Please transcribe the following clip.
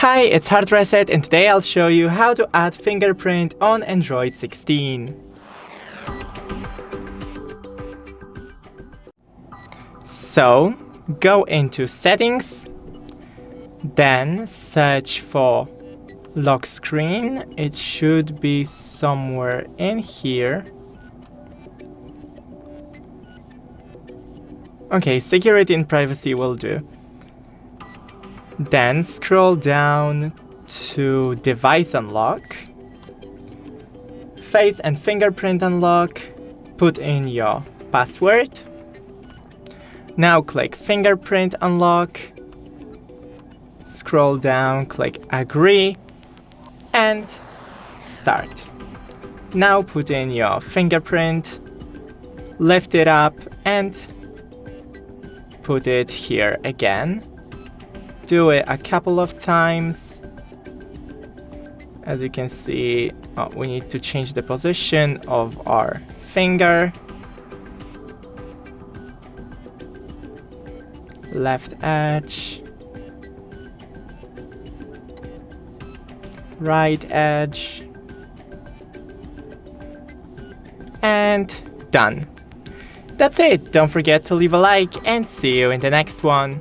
Hi, it's HardReset, and today I'll show you how to add Fingerprint on Android 16. So, go into Settings, then search for Lock Screen. It should be somewhere in here. Okay, Security and Privacy will do. Then scroll down to Device Unlock, Face and Fingerprint Unlock, put in your password. Now click Fingerprint Unlock, scroll down, click Agree, and start. Now put in your fingerprint, lift it up, and put it here again. Do it a couple of times. As you can see, we need to change the position of our finger. Left edge, right edge, and done. That's it. Don't forget to leave a like and see you in the next one.